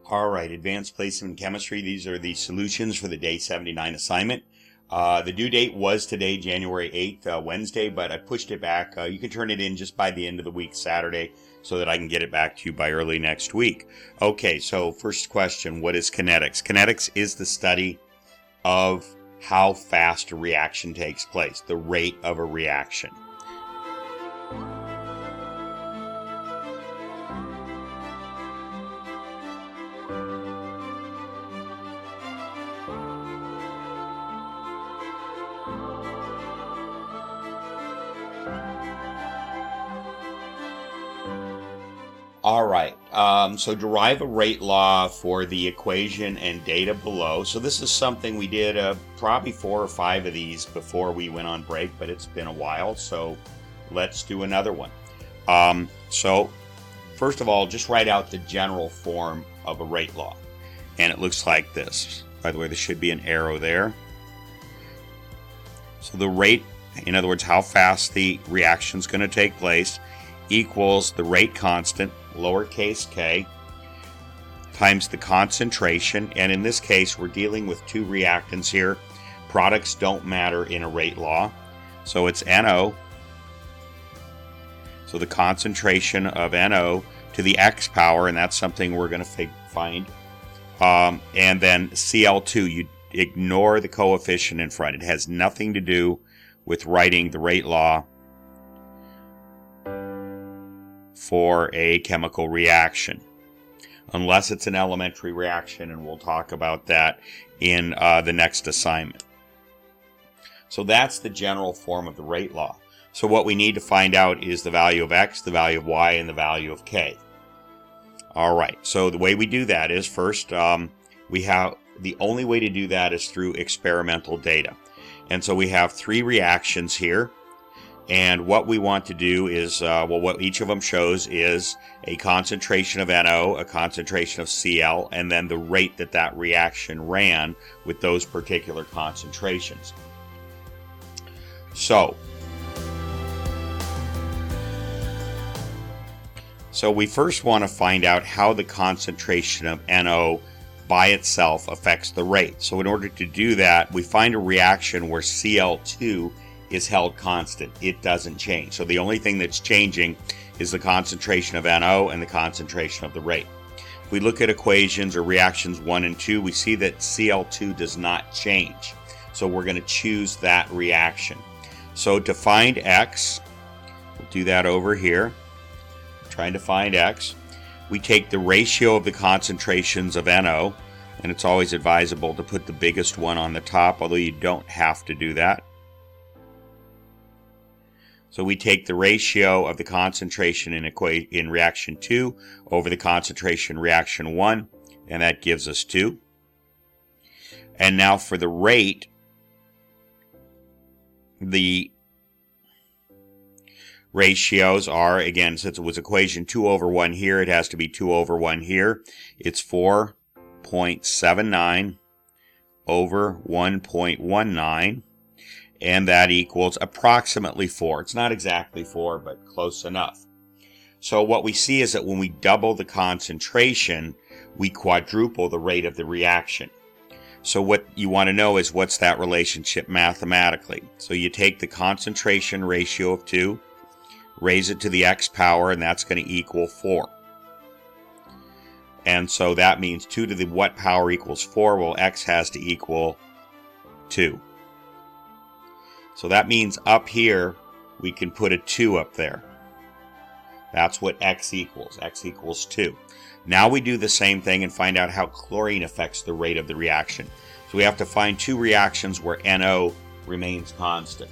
All right, advanced placement in chemistry. These are the solutions for the day 79 assignment. The due date was today, January 8th, Wednesday, but I pushed it back. You can turn it in just by the end of the week, Saturday, so that I can get it back to you by early next week. Okay, so first question, what is kinetics? Kinetics is the study of how fast a reaction takes place, the rate of a reaction. All right, so derive a rate law for the equation and data below. So this is something we did probably 4 or 5 of these before we went on break, but it's been a while, so let's do another one. So first of all, just write out the general form of a rate law. And it looks like this. By the way, there should be an arrow there. So the rate, in other words, how fast the reaction is going to take place, equals the rate constant, lowercase k, times the concentration. And in this case, we're dealing with 2 reactants here. Products don't matter in a rate law. So it's NO. So the concentration of NO to the x power, and that's something we're going to find. And then Cl2, you ignore the coefficient in front. It has nothing to do with writing the rate law for a chemical reaction, unless it's an elementary reaction, and we'll talk about that in the next assignment. So that's the general form of the rate law. So what we need to find out is the value of x, the value of y, and the value of k. All right, so the way we do that is first, the only way to do that is through experimental data. And so we have 3 reactions here. And what we want to do is, what each of them shows is a concentration of NO, a concentration of Cl, and then the rate that that reaction ran with those particular concentrations. So we first want to find out how the concentration of NO by itself affects the rate. So in order to do that, we find a reaction where Cl2 is held constant. It doesn't change. So the only thing that's changing is the concentration of NO and the concentration of the rate. If we look at equations or reactions 1 and 2, we see that Cl2 does not change. So we're going to choose that reaction. So to find x, we'll do that over here. Trying to find x. We take the ratio of the concentrations of NO, and it's always advisable to put the biggest one on the top, although you don't have to do that. So we take the ratio of the concentration in reaction 2 over the concentration in reaction 1, and that gives us 2. And now for the rate, the ratios are, again, since it was equation 2 over 1 here, it has to be 2 over 1 here. It's 4.79 over 1.19. And that equals approximately 4. It's not exactly 4, but close enough. So what we see is that when we double the concentration, we quadruple the rate of the reaction. So what you want to know is what's that relationship mathematically. So you take the concentration ratio of 2, raise it to the x power, and that's going to equal 4. And so that means 2 to the what power equals 4? Well, x has to equal 2. So that means up here, we can put a 2 up there. That's what x equals. X equals 2. Now we do the same thing and find out how chlorine affects the rate of the reaction. So we have to find 2 reactions where NO remains constant.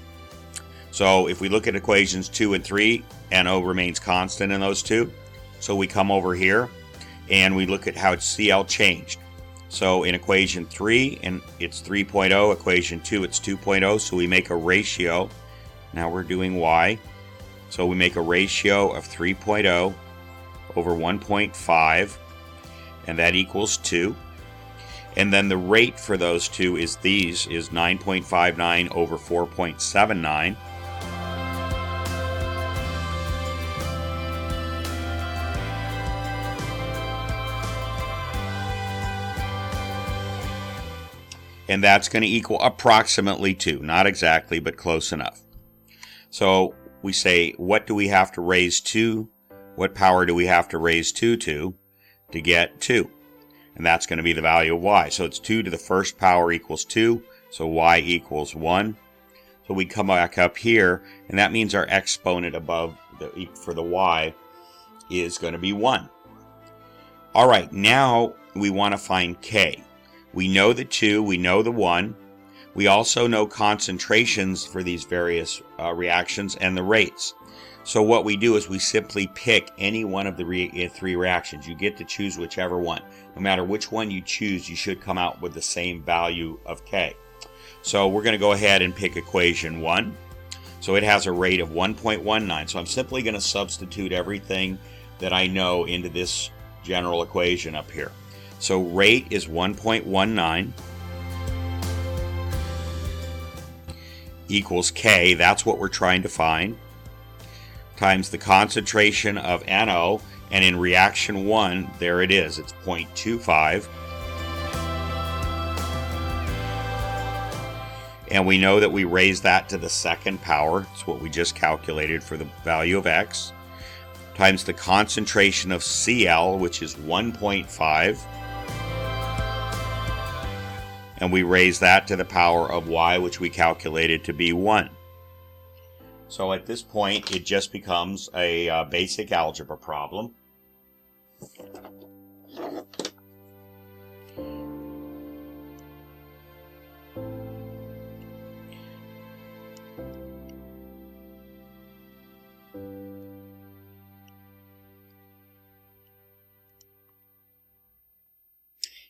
So if we look at equations 2 and 3, NO remains constant in those 2. So we come over here and we look at how Cl changed. So in equation 3, and it's 3.0, equation 2, it's 2.0, so we make a ratio. Now we're doing y. So we make a ratio of 3.0 over 1.5, and that equals 2. And then the rate for those 2 is 9.59 over 4.79. and that's going to equal approximately 2. Not exactly, but close enough. So we say, what do we have to raise 2? What power do we have to raise 2 to get 2? And that's going to be the value of y. So it's 2 to the first power equals 2, so y equals 1. So we come back up here, and that means our exponent above for the y is going to be 1. All right, now we want to find k. We know the 2, we know the 1. We also know concentrations for these various reactions and the rates. So what we do is we simply pick any one of the 3 reactions. You get to choose whichever one. No matter which one you choose, you should come out with the same value of k. So we're going to go ahead and pick equation 1. So it has a rate of 1.19. So I'm simply going to substitute everything that I know into this general equation up here. So rate is 1.19 equals k, that's what we're trying to find, times the concentration of NO, and in reaction 1, there it is, it's 0.25. And we know that we raise that to the second power, it's what we just calculated for the value of x, times the concentration of Cl, which is 1.5, and we raise that to the power of y, which we calculated to be 1. So at this point, it just becomes a basic algebra problem.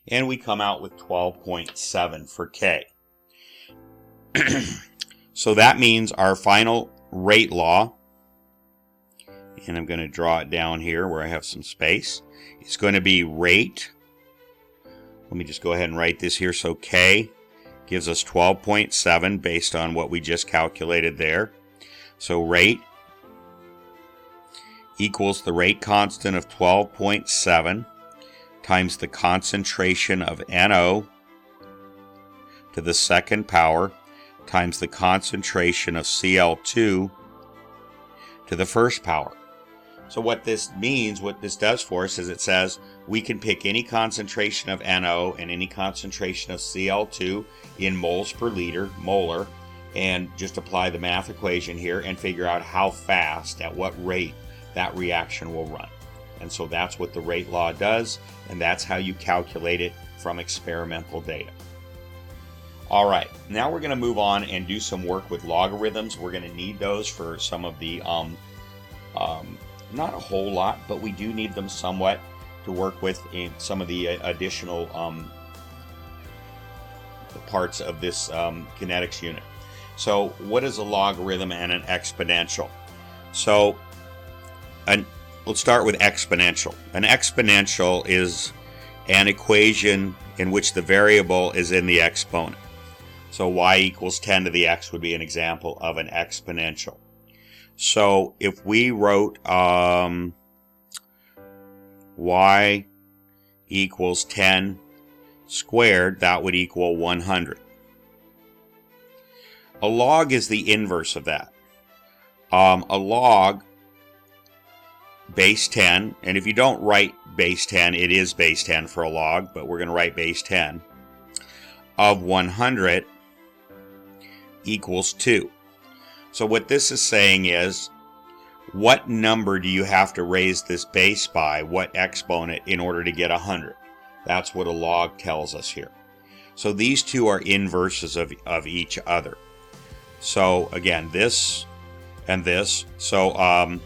And we come out with 12.7 for k. So that means our final rate law, and I'm going to draw it down here where I have some space, it's going to be rate. Let me just go ahead and write this here. So k gives us 12.7 based on what we just calculated there. So rate equals the rate constant of 12.7 times the concentration of NO to the second power times the concentration of Cl2 to the first power. So what this means, what this does for us, is it says we can pick any concentration of NO and any concentration of Cl2 in moles per liter, molar, and just apply the math equation here and figure out how fast, at what rate, that reaction will run. And so that's what the rate law does, and that's how you calculate it from experimental data. All right, now we're going to move on and do some work with logarithms. We're going to need those for some of the, not a whole lot, but we do need them somewhat to work with in some of the additional parts of this kinetics unit. So what is a logarithm and an exponential? So let's start with exponential. An exponential is an equation in which the variable is in the exponent. So y equals 10 to the x would be an example of an exponential. So if we wrote y equals 10 squared, that would equal 100. A log is the inverse of that. A log, base 10, and if you don't write base 10, it is base 10 for a log, but we're going to write base 10, of 100 equals 2. So what this is saying is, what number do you have to raise this base by, what exponent, in order to get 100? That's what a log tells us here. So these two are inverses of each other. So again, this and this. So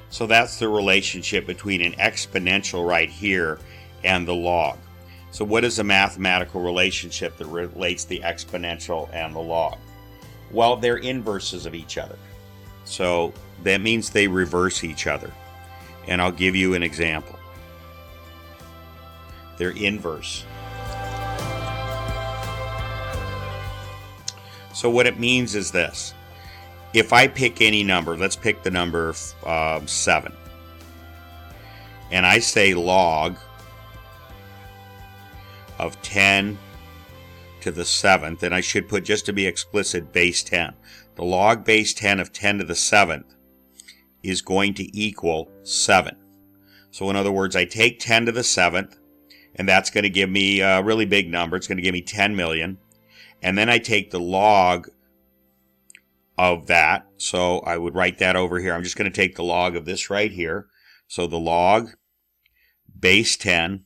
so that's the relationship between an exponential right here and the log. So what is a mathematical relationship that relates the exponential and the log? Well, they're inverses of each other. So that means they reverse each other. And I'll give you an example. They're inverse. So what it means is this. If I pick any number, let's pick the number 7, and I say log of 10 to the 7th, and I should put, just to be explicit, base 10. The log base 10 of 10 to the 7th is going to equal 7. So in other words, I take 10 to the 7th, and that's going to give me a really big number. It's going to give me 10 million. And then I take the log of that. So I would write that over here. I'm just going to take the log of this right here. So the log base 10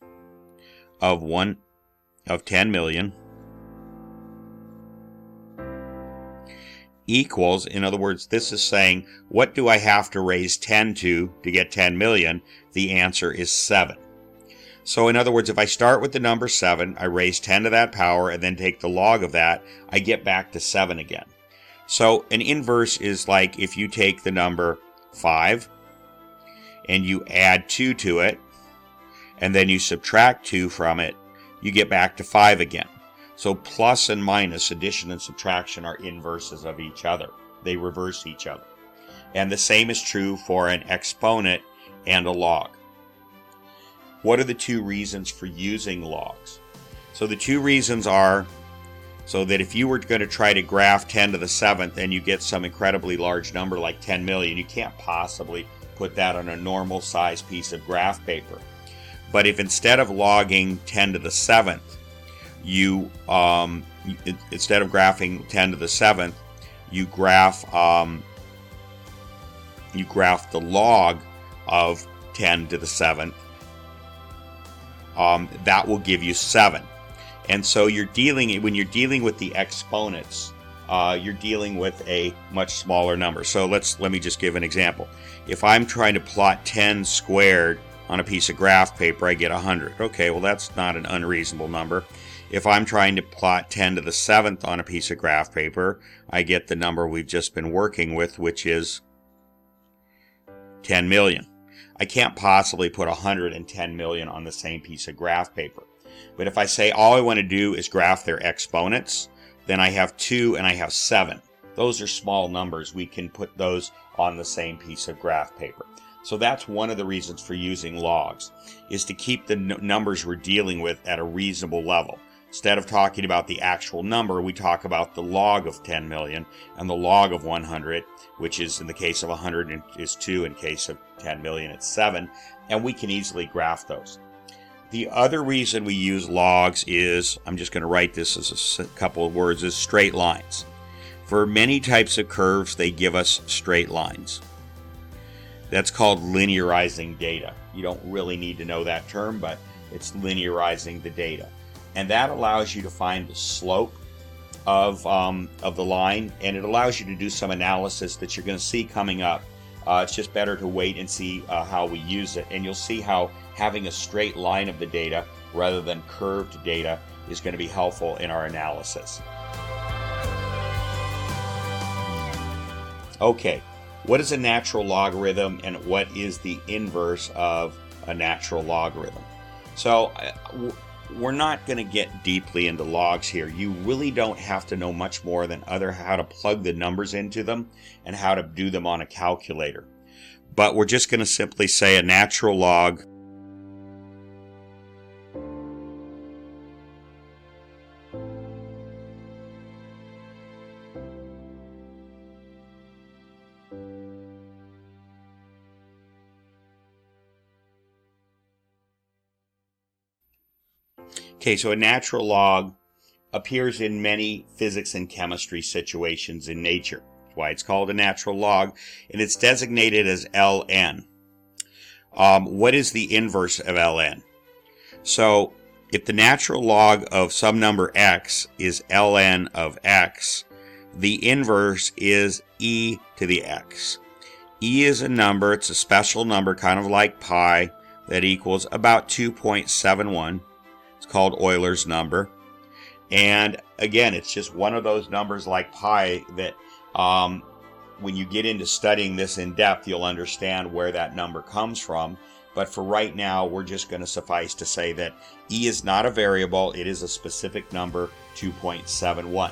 of 10 million equals, in other words, this is saying, what do I have to raise 10 to get 10 million? The answer is 7. So in other words, if I start with the number 7, I raise 10 to that power, and then take the log of that, I get back to 7 again. So an inverse is like if you take the number 5, and you add 2 to it, and then you subtract 2 from it, you get back to 5 again. So plus and minus, addition and subtraction, are inverses of each other. They reverse each other. And the same is true for an exponent and a log. What are the two reasons for using logs? So the two reasons are, so that if you were going to try to graph 10 to the 7th and you get some incredibly large number like 10 million, you can't possibly put that on a normal size piece of graph paper. But if instead of logging 10 to the 7th, you instead of graphing 10 to the 7th, you graph the log of 10 to the 7th, that will give you 7. And so when you're dealing with the exponents, you're dealing with a much smaller number. So let me just give an example. If I'm trying to plot 10 squared on a piece of graph paper, I get 100. Okay, well that's not an unreasonable number. If I'm trying to plot 10 to the 7th on a piece of graph paper, I get the number we've just been working with, which is 10 million. I can't possibly put 110 million on the same piece of graph paper. But if I say all I want to do is graph their exponents, then I have 2 and I have 7. Those are small numbers. We can put those on the same piece of graph paper. So that's one of the reasons for using logs, is to keep the numbers we're dealing with at a reasonable level. Instead of talking about the actual number, we talk about the log of 10 million and the log of 100, which is in the case of 100 is 2, in case of 10 million it's 7, and we can easily graph those. The other reason we use logs is, I'm just going to write this as a couple of words, is straight lines. For many types of curves, they give us straight lines. That's called linearizing data. You don't really need to know that term, but it's linearizing the data. And that allows you to find the slope of the line, and it allows you to do some analysis that you're going to see coming up. It's just better to wait and see how we use it, and you'll see how having a straight line of the data rather than curved data is going to be helpful in our analysis. Okay, what is a natural logarithm, and what is the inverse of a natural logarithm? So we're not going to get deeply into logs here. You really don't have to know much more than how to plug the numbers into them and how to do them on a calculator. But we're just going to simply say a natural log Okay, so a natural log appears in many physics and chemistry situations in nature. That's why it's called a natural log, and it's designated as ln. What is the inverse of ln? So if the natural log of some number x is ln of x, the inverse is e to the x. E is a number, it's a special number, kind of like pi, that equals about 2.71. It's called Euler's number. And again, it's just one of those numbers like pi that when you get into studying this in depth, you'll understand where that number comes from. But for right now, we're just going to suffice to say that e is not a variable. It is a specific number, 2.71.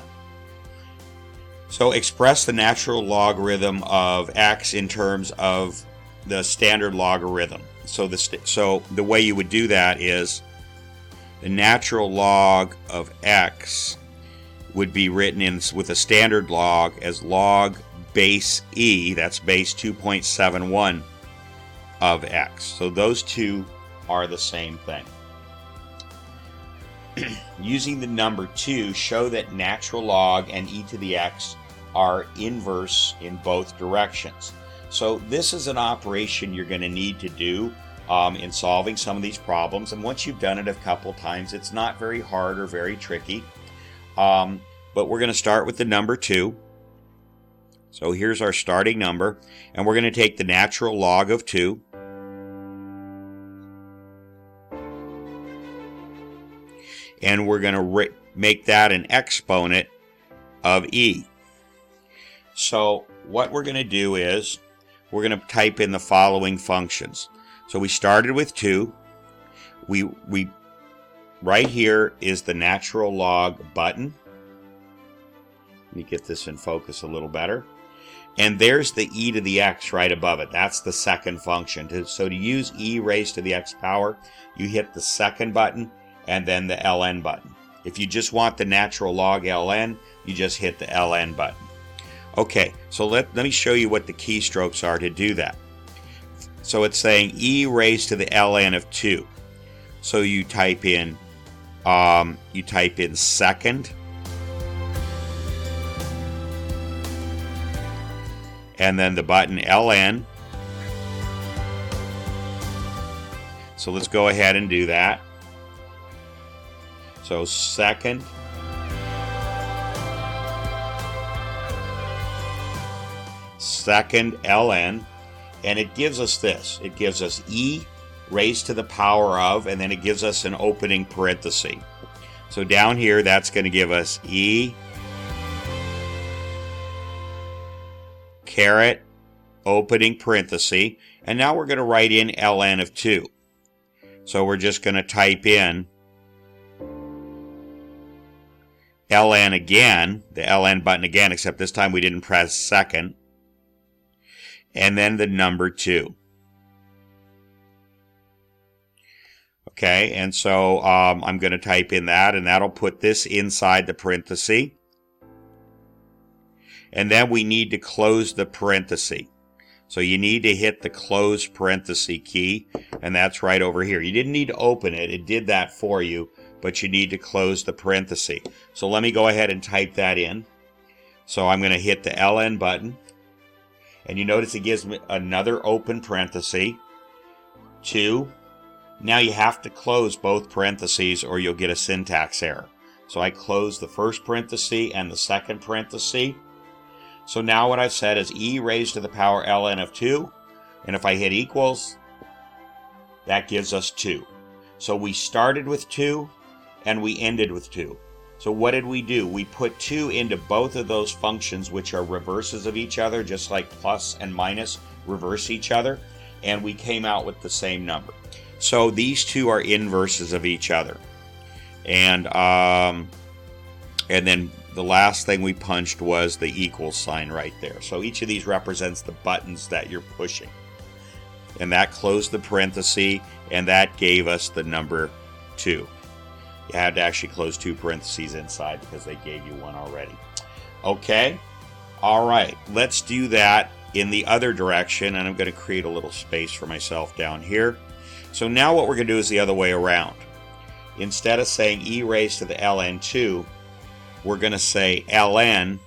So express the natural logarithm of x in terms of the standard logarithm. So the way you would do that is the natural log of x would be written in with a standard log as log base e, that's base 2.71 of x. So those two are the same thing. Using the number 2, show that natural log and e to the x are inverse in both directions. So this is an operation you're going to need to do in solving some of these problems, and once you've done it a couple times, it's not very hard or very tricky. But we're going to start with the number 2. So here's our starting number, and we're going to take the natural log of 2. And we're going to make that an exponent of e. So what we're going to do is we're going to type in the following functions. So we started with 2. We right here is the natural log button. Let me get this in focus a little better. And there's the e to the x right above it. That's the second function. So to use e raised to the x power, you hit the second button and then the ln button. If you just want the natural log ln, you just hit the ln button. Okay, so let me show you what the keystrokes are to do that. So it's saying e raised to the ln of 2. So you type in second, and then the button ln. So let's go ahead and do that. So second, ln, and it gives us this. It gives us e raised to the power of, and then it gives us an opening parenthesis. So down here, that's going to give us e caret opening parenthesis, and now we're going to write in ln of 2. So we're just going to type in ln again, the ln button again, except this time we didn't press second, and then the number 2. Okay, and so I'm going to type in that, and that'll put this inside the parenthesis. And then we need to close the parenthesis. So you need to hit the close parenthesis key, and that's right over here. You didn't need to open it. It did that for you, but you need to close the parenthesis. So let me go ahead and type that in. So I'm going to hit the ln button, and you notice it gives me another open parenthesis, 2. Now you have to close both parentheses or you'll get a syntax error. So I close the first parenthesis and the second parenthesis. So now what I've said is e raised to the power ln of 2, and if I hit equals, that gives us 2. So we started with 2 and we ended with 2. So what did we do? We put 2 into both of those functions, which are reverses of each other, just like plus and minus reverse each other, and we came out with the same number. So these two are inverses of each other. And then the last thing we punched was the equal sign right there. So each of these represents the buttons that you're pushing. And that closed the parenthesis, and that gave us the number 2. You had to actually close 2 parentheses inside because they gave you one already. Okay? All right. Let's do that in the other direction, and I'm going to create a little space for myself down here. So now what we're going to do is the other way around. Instead of saying e raised to the ln2, we're going to say ln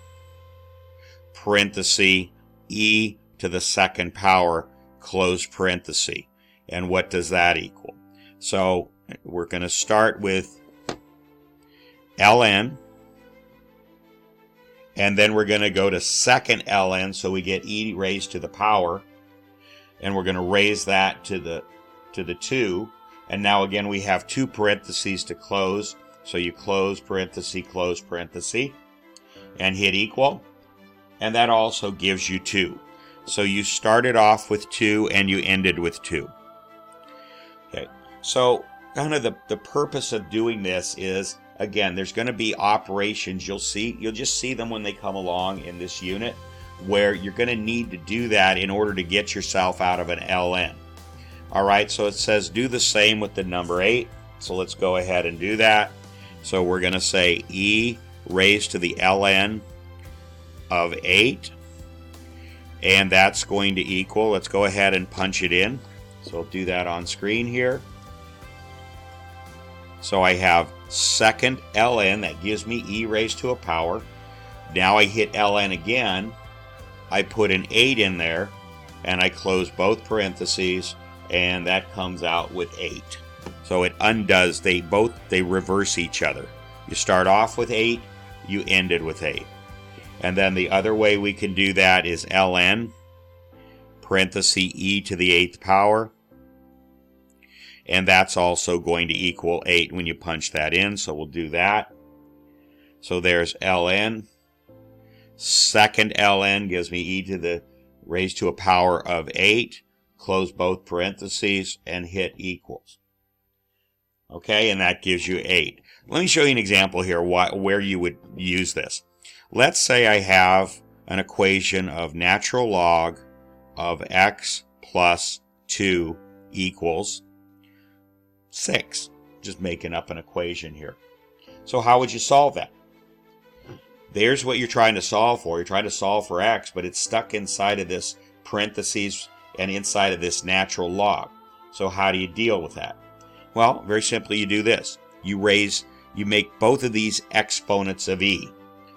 parenthesis e to the second power close parenthesis. And what does that equal? So we're going to start with ln, and then we're going to go to second ln, so we get e raised to the power, and we're going to raise that to the 2, and now again we have 2 parentheses to close, so you close parenthesis, and hit equal, and that also gives you 2. So you started off with 2 and you ended with 2. Okay, so kind of the purpose of doing this is, again, there's going to be operations you'll just see them when they come along in this unit, where you're going to need to do that in order to get yourself out of an ln. All right, so it says do the same with the number 8. So let's go ahead and do that. So we're going to say e raised to the ln of 8. And that's going to equal, let's go ahead and punch it in. So I'll do that on screen here. So I have second ln, that gives me e raised to a power. Now I hit ln again, I put an 8 in there, and I close both parentheses, and that comes out with 8. So it undoes, they reverse each other. You start off with 8, you ended with 8. And then the other way we can do that is ln, parenthesis e to the 8th power. And that's also going to equal 8 when you punch that in, so we'll do that. So there's ln. Second ln gives me e to the raised to a power of 8. Close both parentheses and hit equals. Okay, and that gives you 8. Let me show you an example here where you would use this. Let's say I have an equation of natural log of x plus 2 equals 6. Just making up an equation here. So how would you solve that? There's what you're trying to solve for. You're trying to solve for x, but it's stuck inside of this parentheses and inside of this natural log. So how do you deal with that? Well, very simply, you do this. You make both of these exponents of e.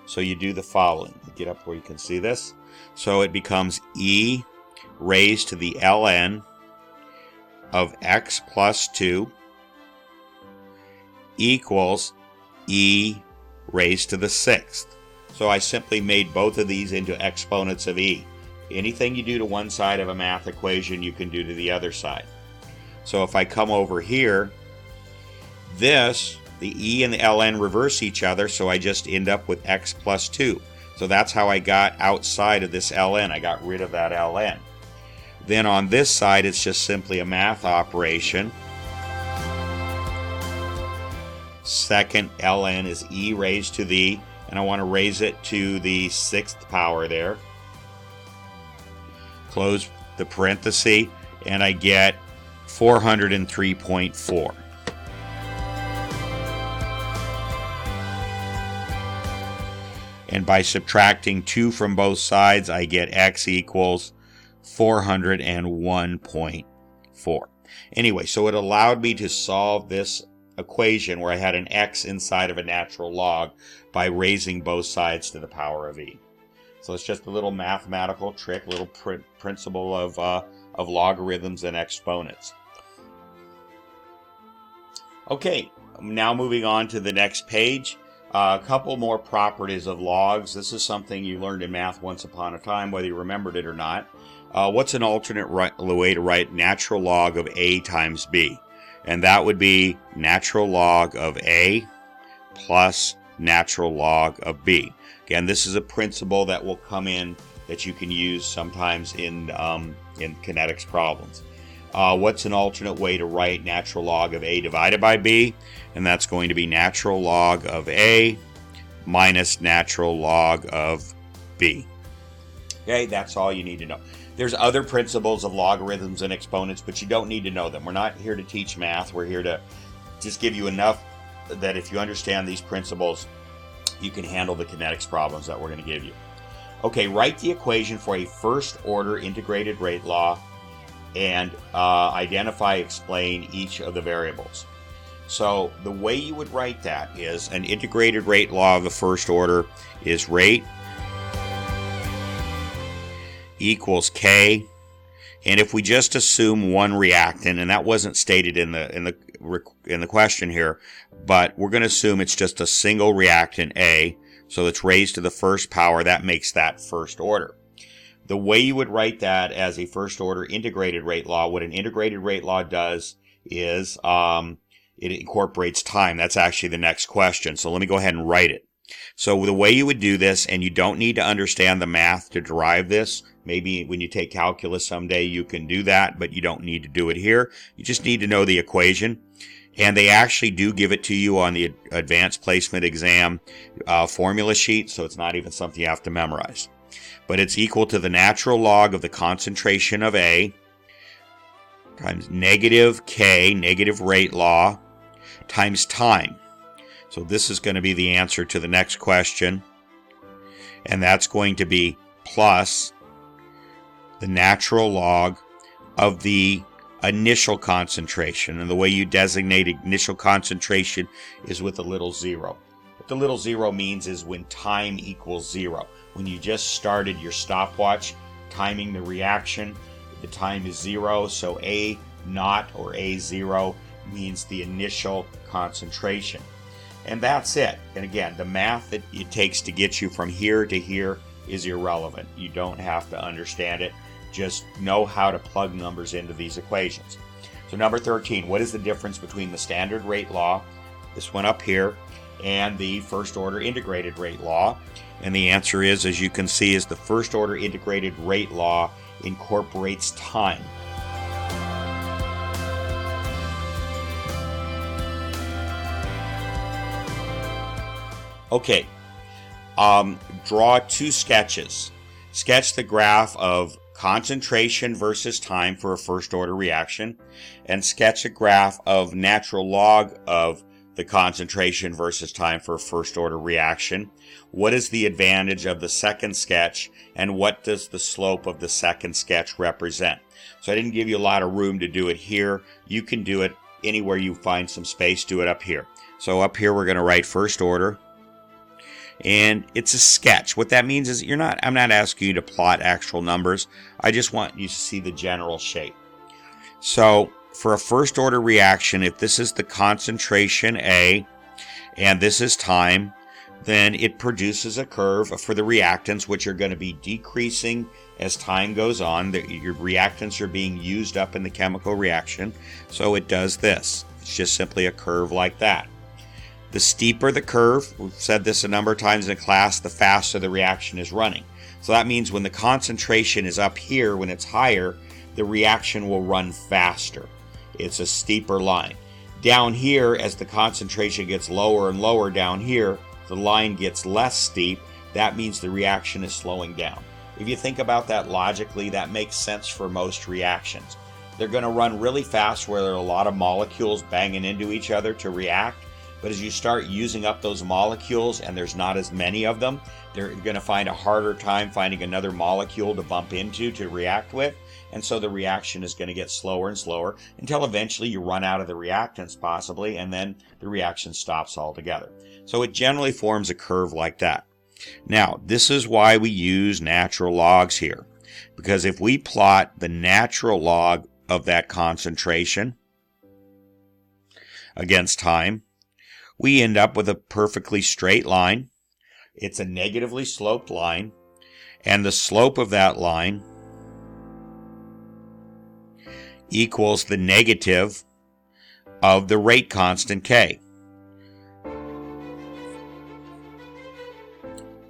So you do the following. Get up where you can see this. So it becomes e raised to the ln of x plus 2 equals e raised to the 6th. So I simply made both of these into exponents of e. Anything you do to one side of a math equation, you can do to the other side. So if I come over here, the e and the ln reverse each other, so I just end up with x plus 2. So that's how I got outside of this ln. I got rid of that ln. Then on this side, it's just simply a math operation. Second ln is e raised to the, and I want to raise it to the 6th power there. Close the parenthesis, and I get 403.4. And by subtracting 2 from both sides, I get x equals 401.4. Anyway, so it allowed me to solve this equation where I had an x inside of a natural log by raising both sides to the power of e. So it's just a little mathematical trick, a little principle of logarithms and exponents. Okay, now moving on to the next page. A couple more properties of logs. This is something you learned in math once upon a time, whether you remembered it or not. What's an alternate way to write natural log of a times b? And that would be natural log of a plus natural log of b. Again, this is a principle that will come in that you can use sometimes in kinetics problems. What's an alternate way to write natural log of a divided by b? And that's going to be natural log of a minus natural log of b. Okay, that's all you need to know. There's other principles of logarithms and exponents, but you don't need to know them. We're not here to teach math. We're here to just give you enough that if you understand these principles, you can handle the kinetics problems that we're going to give you. Okay, write the equation for a first-order integrated rate law and identify, explain each of the variables. So the way you would write that is an integrated rate law of the first order is rate equals k, and if we just assume one reactant, and that wasn't stated in the question here, but we're going to assume it's just a single reactant A, so it's raised to the first power. That makes that first order. The way you would write that as a first order integrated rate law, what an integrated rate law does is it incorporates time. That's actually the next question. So let me go ahead and write it. So the way you would do this, and you don't need to understand the math to derive this. Maybe when you take calculus someday you can do that, but you don't need to do it here. You just need to know the equation. And they actually do give it to you on the advanced placement exam formula sheet, so it's not even something you have to memorize. But it's equal to the natural log of the concentration of A times negative K, negative rate law, times time. So this is going to be the answer to the next question. And that's going to be plus the natural log of the initial concentration. And the way you designate initial concentration is with a little zero. What the little zero means is when time equals 0. When you just started your stopwatch timing the reaction, the time is 0, so A naught or A0 means the initial concentration. And that's it. And again, the math that it takes to get you from here to here is irrelevant. You don't have to understand it. Just know how to plug numbers into these equations. So number 13, what is the difference between the standard rate law, this one up here, and the first order integrated rate law? And the answer is, as you can see, is the first order integrated rate law incorporates time. Okay, draw two sketches. Sketch the graph of concentration versus time for a first order reaction, and sketch a graph of natural log of the concentration versus time for a first order reaction. What is the advantage of the second sketch, and what does the slope of the second sketch represent? So I didn't give you a lot of room to do it here. You can do it anywhere you find some space. Do it up here. So up here we're going to write first order, and it's a sketch. What that means is I'm not asking you to plot actual numbers. I just want you to see the general shape. So for a first order reaction, if this is the concentration A and this is time, then it produces a curve for the reactants, which are going to be decreasing as time goes on. Your reactants are being used up in the chemical reaction, so it does this. It's just simply a curve like that. The steeper the curve, we've said this a number of times in class, the faster the reaction is running. So that means when the concentration is up here, when it's higher, the reaction will run faster. It's a steeper line. Down here, as the concentration gets lower and lower down here, the line gets less steep. That means the reaction is slowing down. If you think about that logically, that makes sense for most reactions. They're going to run really fast where there are a lot of molecules banging into each other to react. But as you start using up those molecules and there's not as many of them, they're going to find a harder time finding another molecule to bump into to react with. And so the reaction is going to get slower and slower until eventually you run out of the reactants possibly, and then the reaction stops altogether. So it generally forms a curve like that. Now, this is why we use natural logs here. Because if we plot the natural log of that concentration against time, we end up with a perfectly straight line. It's a negatively sloped line, and the slope of that line equals the negative of the rate constant K.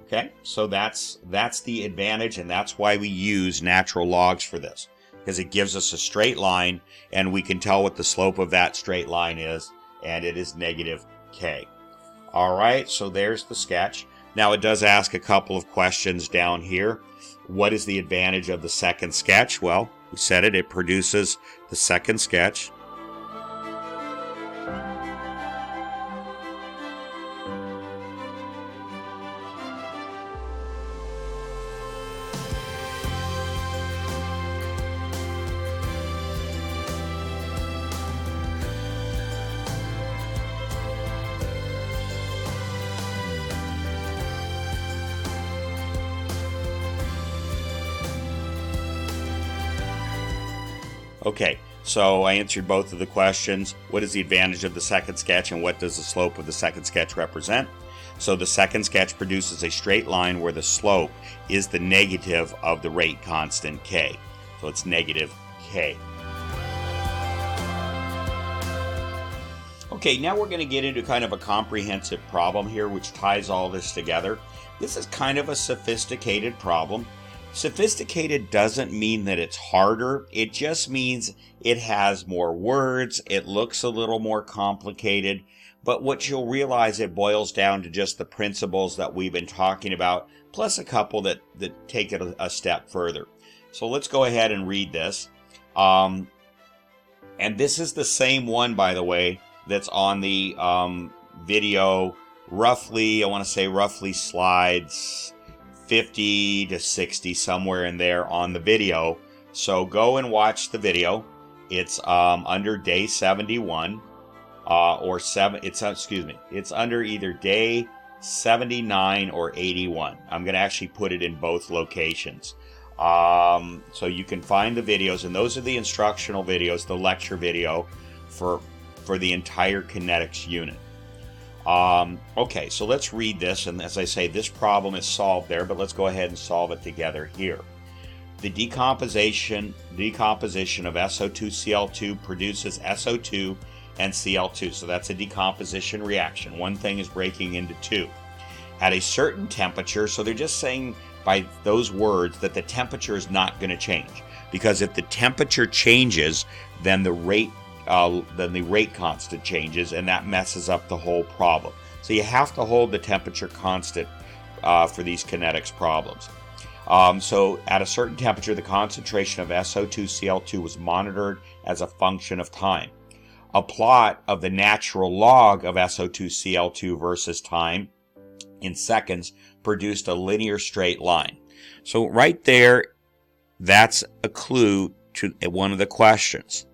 Okay, so that's the advantage, and that's why we use natural logs for this, because it gives us a straight line, and we can tell what the slope of that straight line is, and it is negative K. All right, so there's the sketch. Now it does ask a couple of questions down here. What is the advantage of the second sketch? Well, we said it produces the second sketch. Okay, so I answered both of the questions. What is the advantage of the second sketch, and what does the slope of the second sketch represent? So the second sketch produces a straight line where the slope is the negative of the rate constant K. So it's negative K. Okay, now we're going to get into kind of a comprehensive problem here which ties all this together. This is kind of a sophisticated problem. Sophisticated doesn't mean that it's harder. It just means it has more words. It looks a little more complicated. But what you'll realize, it boils down to just the principles that we've been talking about, plus a couple that take it a step further. So let's go ahead and read this. And this is the same one, by the way, that's on the video, roughly, I want to say roughly slides 50 to 60, somewhere in there on the video. So go and watch the video. It's under day 71 or 7. It's under either day 79 or 81. I'm going to actually put it in both locations. So you can find the videos, and those are the instructional videos, the lecture video for the entire kinetics unit. Okay, so let's read this, and as I say, this problem is solved there, but let's go ahead and solve it together here. The decomposition of SO2Cl2 produces SO2 and Cl2, so that's a decomposition reaction. One thing is breaking into two. At a certain temperature, so they're just saying by those words that the temperature is not going to change, because if the temperature changes, then the rate constant changes, and that messes up the whole problem. So you have to hold the temperature constant for these kinetics problems. So at a certain temperature, the concentration of SO2Cl2 was monitored as a function of time. A plot of the natural log of SO2Cl2 versus time in seconds produced a linear straight line. So right there, that's a clue to one of the questions.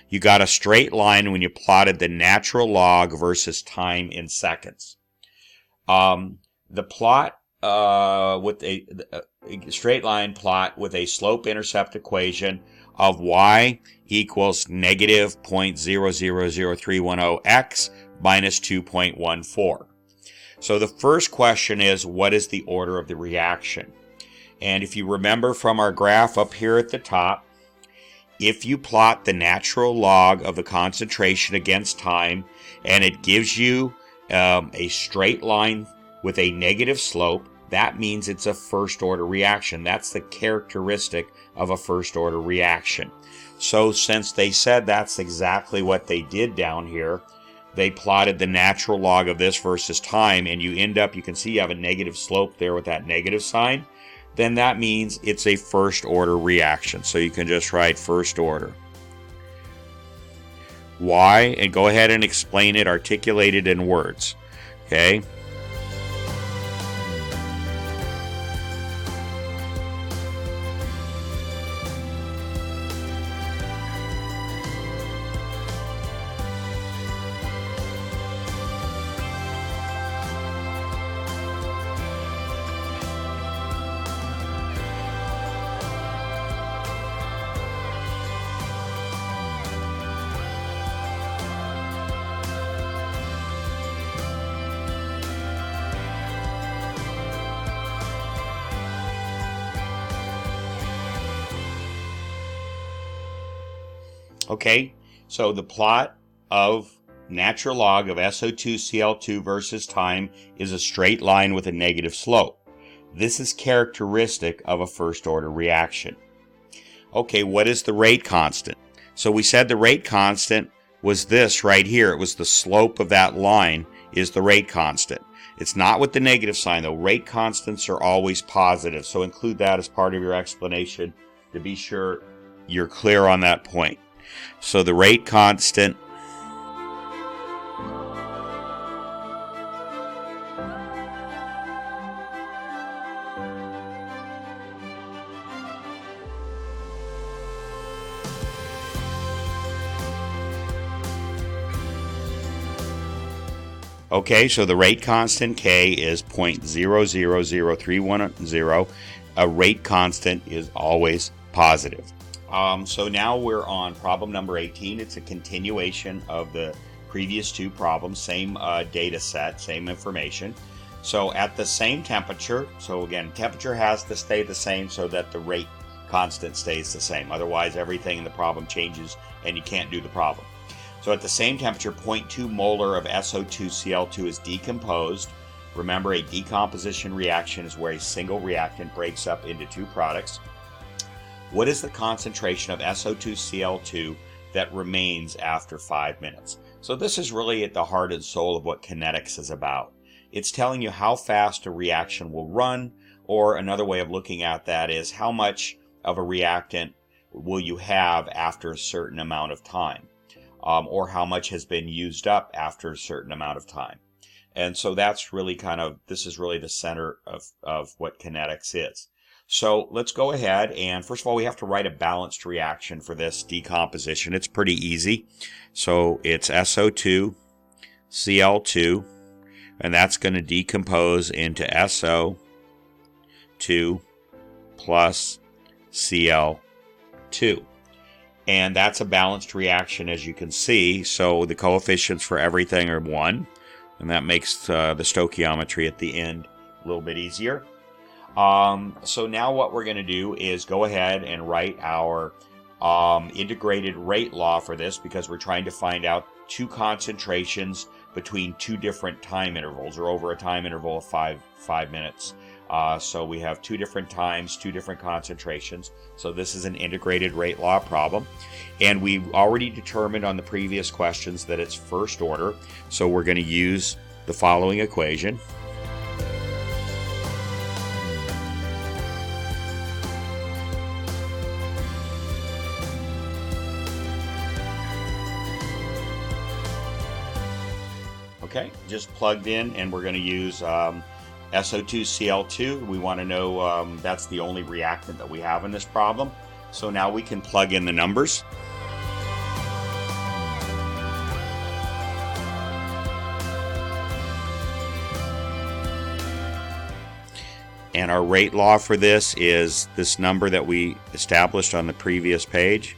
You got a straight line when you plotted the natural log versus time in seconds. The plot with a straight line plot with a slope-intercept equation of y equals negative 0.000310x minus 2.14. So the first question is, what is the order of the reaction? And if you remember from our graph up here at the top, if you plot the natural log of the concentration against time, and it gives you a straight line with a negative slope, that means it's a first order reaction. That's the characteristic of a first order reaction. So since they said that's exactly what they did down here, they plotted the natural log of this versus time, and you can see you have a negative slope there with that negative sign, then that means it's a first order reaction. So you can just write first order. Why? And go ahead and explain it, articulate it in words. Okay? Okay, so the plot of natural log of SO2Cl2 versus time is a straight line with a negative slope. This is characteristic of a first order reaction. Okay, what is the rate constant? So we said the rate constant was this right here. It was the slope of that line is the rate constant. It's not with the negative sign though. Rate constants are always positive, so include that as part of your explanation to be sure you're clear on that point. So the rate constant Okay, so the rate constant K is 0.000310. A rate constant is always positive. So now we're on problem number 18. It's a continuation of the previous two problems, same data set, same information. So at the same temperature, so again, temperature has to stay the same so that the rate constant stays the same. Otherwise, everything in the problem changes and you can't do the problem. So at the same temperature, 0.2 molar of SO2Cl2 is decomposed. Remember, a decomposition reaction is where a single reactant breaks up into two products. What is the concentration of SO2Cl2 that remains after 5 minutes? So this is really at the heart and soul of what kinetics is about. It's telling you how fast a reaction will run, or another way of looking at that is how much of a reactant will you have after a certain amount of time. or how much has been used up after a certain amount of time. And so that's really this is really the center of what kinetics is. So let's go ahead and first of all, we have to write a balanced reaction for this decomposition. It's pretty easy. So it's SO2, Cl2, and that's going to decompose into SO2 plus Cl2. And that's a balanced reaction, as you can see. So the coefficients for everything are 1, and that makes the stoichiometry at the end a little bit easier. So now what we're going to do is go ahead and write our integrated rate law for this, because we're trying to find out two concentrations between two different time intervals, or over a time interval of 5 minutes. So we have two different times, two different concentrations. So this is an integrated rate law problem. And we've already determined on the previous questions that it's first order. So we're going to use the following equation. Okay, just plugged in, and we're going to use SO2Cl2. We want to know that's the only reactant that we have in this problem. So now we can plug in the numbers. And our rate law for this is this number that we established on the previous page.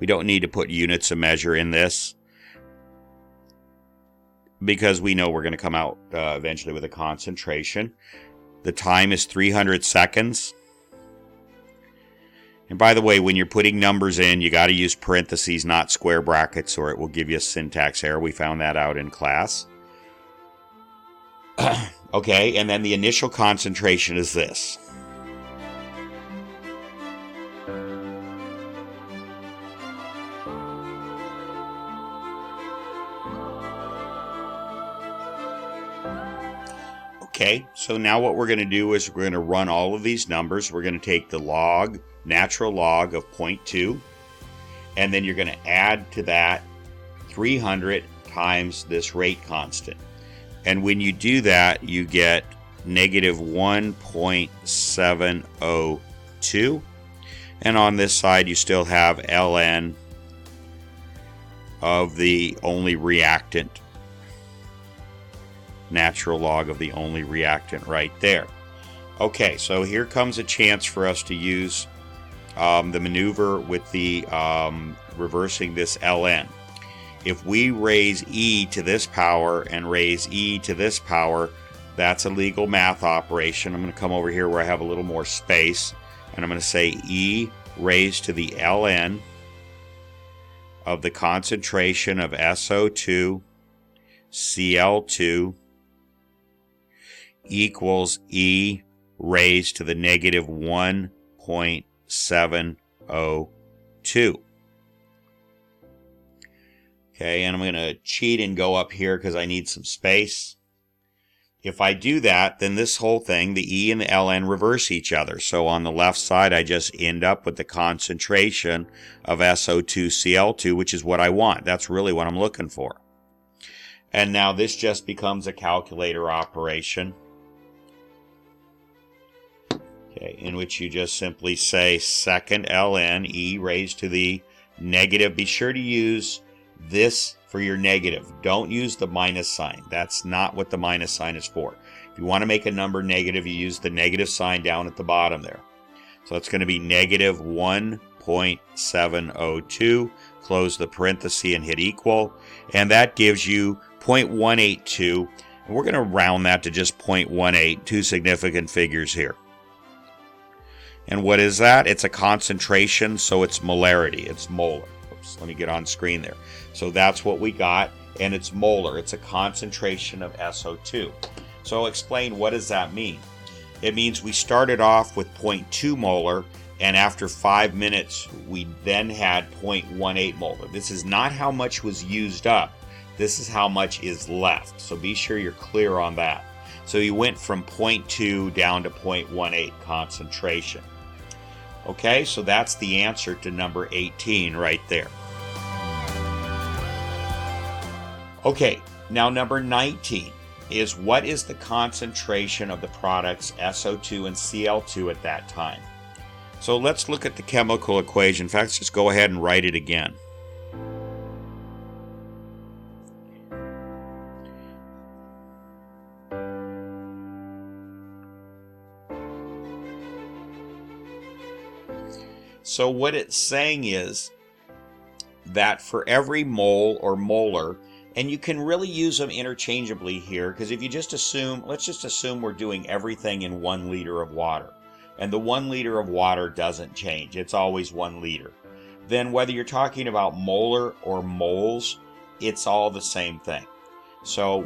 We don't need to put units of measure in this, because we know we're going to come out eventually with a concentration. The time is 300 seconds. And by the way, when you're putting numbers in, you got to use parentheses, not square brackets, or it will give you a syntax error. We found that out in class. Okay, and then the initial concentration is this. Okay, so now what we're going to do is we're going to run all of these numbers. We're going to take the natural log of 0.2, and then you're going to add to that 300 times this rate constant. And when you do that, you get negative 1.702. And on this side, you still have ln of the only reactant, natural log of the only reactant right there. Okay, so here comes a chance for us to use the maneuver with the reversing this ln. If we raise e to this power and raise e to this power, that's a legal math operation. I'm going to come over here where I have a little more space, and I'm going to say e raised to the ln of the concentration of SO2 Cl2 equals e raised to the negative 1.702. Okay, and I'm going to cheat and go up here because I need some space. If I do that, then this whole thing, the E and the ln, reverse each other. So on the left side, I just end up with the concentration of SO2Cl2, which is what I want. That's really what I'm looking for. And now this just becomes a calculator operation, okay, in which you just simply say second ln E raised to the negative. Be sure to use this for your negative. Don't use the minus sign. That's not what the minus sign is for. If you want to make a number negative, you use the negative sign down at the bottom there. So it's going to be negative 1.702. Close the parenthesis and hit equal. And that gives you 0.182. And we're going to round that to just 0.18. Two significant figures here. And what is that? It's a concentration, so it's molarity. It's molar. Let me get on screen there. So that's what we got, and it's molar. It's a concentration of SO2. So I'll explain, what does that mean? It means we started off with 0.2 molar, and after 5 minutes, we then had 0.18 molar. This is not how much was used up. This is how much is left. So be sure you're clear on that. So you went from 0.2 down to 0.18 concentration. Okay, so that's the answer to number 18 right there. Okay, now number 19 is what is the concentration of the products SO2 and Cl2 at that time? So let's look at the chemical equation. In fact, let's just go ahead and write it again. So what it's saying is that for every mole or molar, and you can really use them interchangeably here, because if you just assume, let's just assume we're doing everything in 1 liter of water, and the 1 liter of water doesn't change, it's always 1 liter. Then whether you're talking about molar or moles, it's all the same thing. So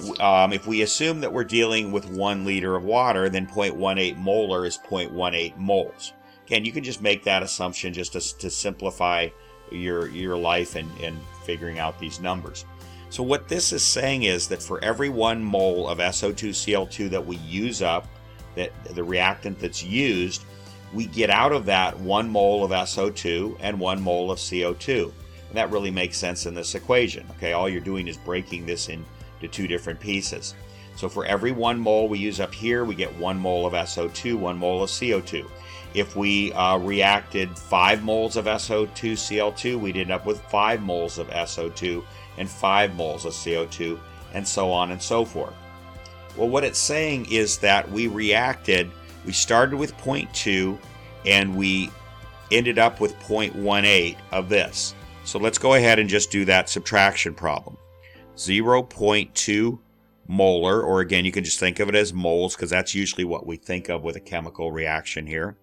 if we assume that we're dealing with 1 liter of water, then 0.18 molar is 0.18 moles. Again, you can just make that assumption just to simplify your life and figuring out these numbers. So what this is saying is that for every 1 mole of SO2Cl2 that we use up, that the reactant that's used, we get out of that 1 mole of SO2 and 1 mole of CO2. And that really makes sense in this equation. Okay, all you're doing is breaking this into 2 different pieces. So for every 1 mole we use up here, we get 1 mole of SO2, 1 mole of CO2. If we reacted 5 moles of SO2Cl2, we'd end up with 5 moles of SO2 and 5 moles of CO2, and so on and so forth. Well, what it's saying is that we started with 0.2 and we ended up with 0.18 of this. So let's go ahead and just do that subtraction problem. 0.2 molar, or again, you can just think of it as moles because that's usually what we think of with a chemical reaction here,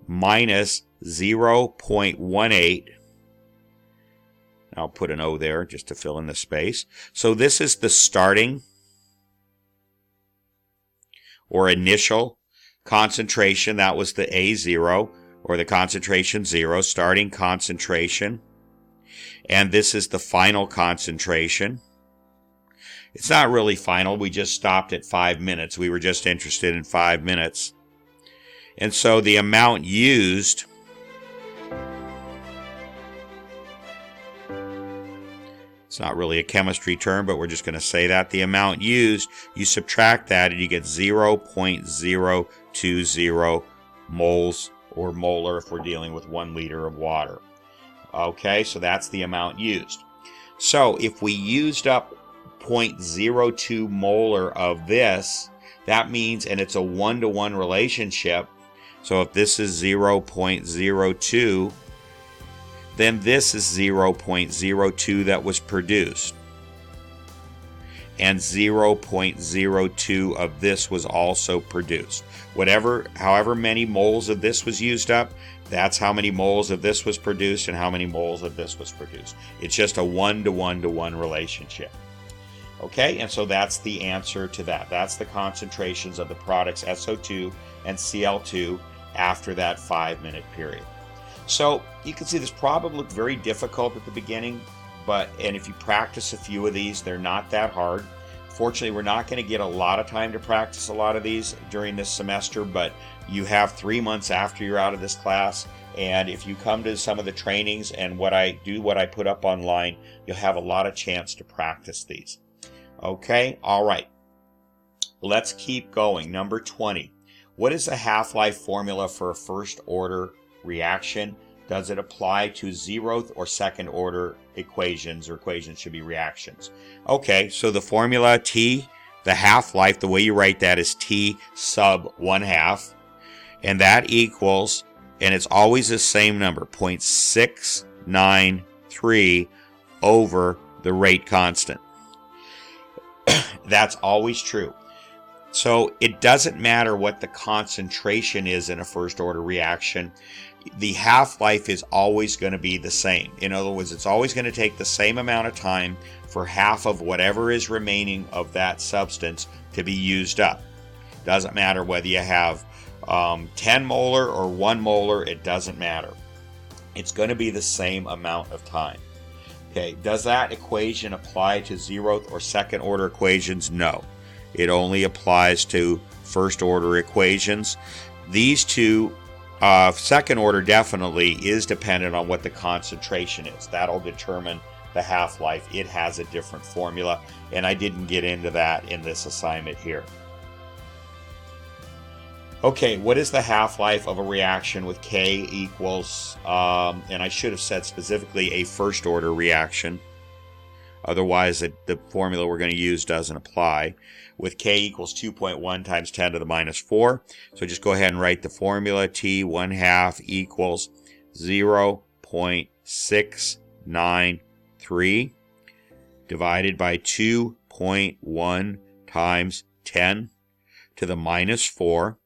minus 0.18. I'll put an O there just to fill in the space. So this is the starting or initial concentration. That was the A0 or the concentration 0, starting concentration. And this is the final concentration. It's not really final. We just stopped at 5 minutes. We were just interested in 5 minutes. And so the amount used, it's not really a chemistry term, but we're just going to say that. The amount used, you subtract that and you get 0.020 moles or molar if we're dealing with 1 liter of water. Okay, so that's the amount used. So if we used up 0.02 molar of this, that means, and it's a 1-to-1 relationship, so if this is 0.02, then this is 0.02 that was produced. And 0.02 of this was also produced. However many moles of this was used up, that's how many moles of this was produced and how many moles of this was produced. It's just a 1-to-1 relationship. Okay, and so that's the answer to that. That's the concentrations of the products SO2 and Cl2 after that 5-minute period. So you can see this probably looked very difficult at the beginning, and if you practice a few of these, they're not that hard. Fortunately, we're not going to get a lot of time to practice a lot of these during this semester, but you have 3 months after you're out of this class, and if you come to some of the trainings and what I put up online, you'll have a lot of chance to practice these. Okay, all right. Let's keep going. Number 20. What is the half-life formula for a first-order reaction? Does it apply to zeroth or second-order equations, or equations should be reactions? Okay, so the formula T, the half-life, the way you write that is T sub 1/2, and that equals, and it's always the same number, 0.693 over the rate constant. That's always true. So it doesn't matter what the concentration is in a first-order reaction. The half-life is always going to be the same. In other words, it's always going to take the same amount of time for half of whatever is remaining of that substance to be used up. Doesn't matter whether you have 10 molar or 1 molar, it doesn't matter. It's going to be the same amount of time. Okay, does that equation apply to zeroth or second order equations? No. It only applies to first order equations. These two Second order definitely is dependent on what the concentration is. That'll determine the half-life. It has a different formula, and I didn't get into that in this assignment here. Okay, what is the half-life of a reaction with K equals, and I should have said specifically a first order reaction. Otherwise, the formula we're going to use doesn't apply. With K equals 2.1 times 10 to the minus 4. So just go ahead and write the formula. T 1/2 equals 0.693 divided by 2.1 times 10 to the minus 4.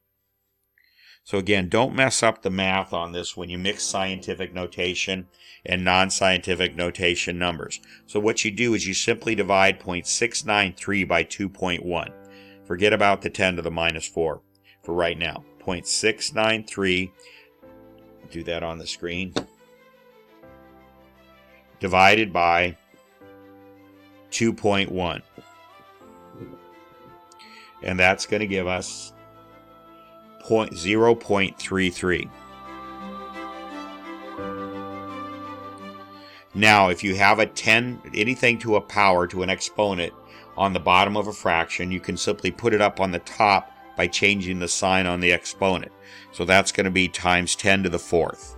So again, don't mess up the math on this when you mix scientific notation and non-scientific notation numbers. So what you do is you simply divide 0.693 by 2.1. Forget about the 10 to the minus 4 for right now. 0.693, do that on the screen, divided by 2.1. And that's going to give us 0.33. Now, if you have a 10, anything to a power to an exponent on the bottom of a fraction, you can simply put it up on the top by changing the sign on the exponent. So that's going to be times 10 to the 4th.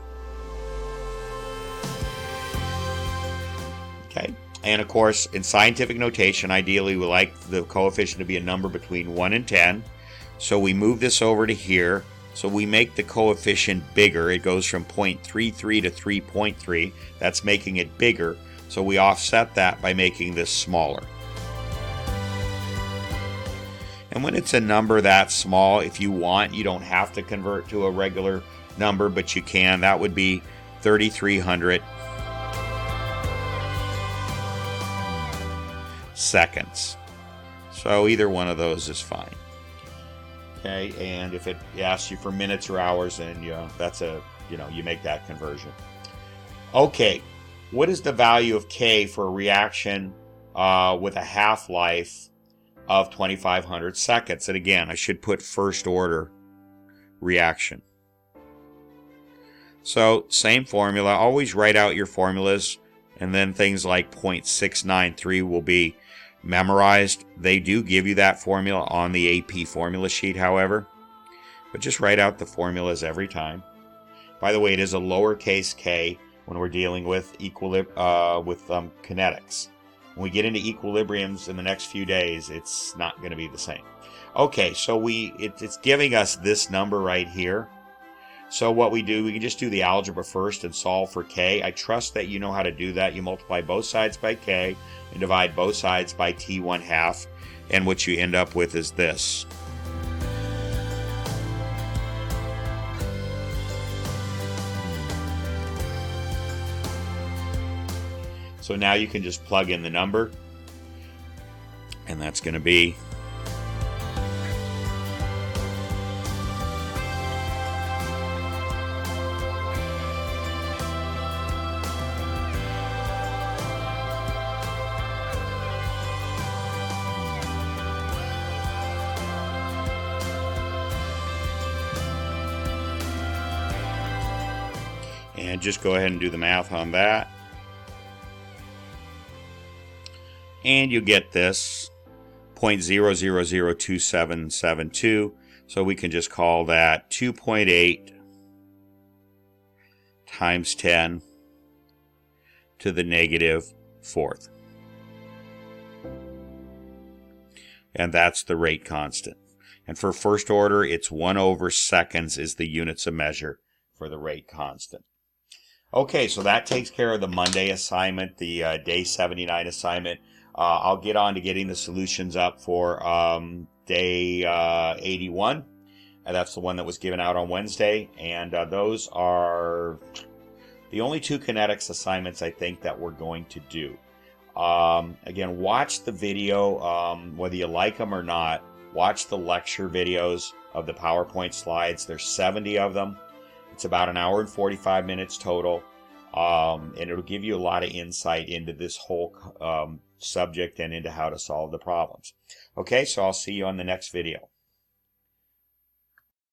Okay, and of course, in scientific notation, ideally we like the coefficient to be a number between 1 and 10. So we move this over to here. So we make the coefficient bigger. It goes from 0.33 to 3.3. That's making it bigger. So we offset that by making this smaller. And when it's a number that small, if you want, you don't have to convert to a regular number, but you can. That would be 3,300 seconds. So either one of those is fine. Okay, and if it asks you for minutes or hours, then you make that conversion. Okay, what is the value of K for a reaction with a half-life of 2,500 seconds? And again, I should put first order reaction. So same formula. Always write out your formulas, and then things like 0.693 will be memorized. They do give you that formula on the AP formula sheet, however, but just write out the formulas every time. By the way, it is a lowercase k when we're dealing with kinetics. When we get into equilibriums in the next few days, it's not going to be the same. Okay, so it's giving us this number right here. So what we do, we can just do the algebra first and solve for k. I trust that you know how to do that. You multiply both sides by k and divide both sides by t 1/2, and what you end up with is this. So now you can just plug in the number, and that's going to be and just go ahead and do the math on that. And you get this 0.002772. So we can just call that 2.8 times 10 to the negative 4th. And that's the rate constant. And for first order, it's 1/seconds is the units of measure for the rate constant. Okay, so that takes care of the Monday assignment, the day 79 assignment. I'll get on to getting the solutions up for day 81. And that's the one that was given out on Wednesday. And those are the only two kinetics assignments I think that we're going to do. Again, watch the video, whether you like them or not. Watch the lecture videos of the PowerPoint slides. There's 70 of them. It's about an hour and 45 minutes total, and it'll give you a lot of insight into this whole subject and into how to solve the problems. Okay, so I'll see you on the next video.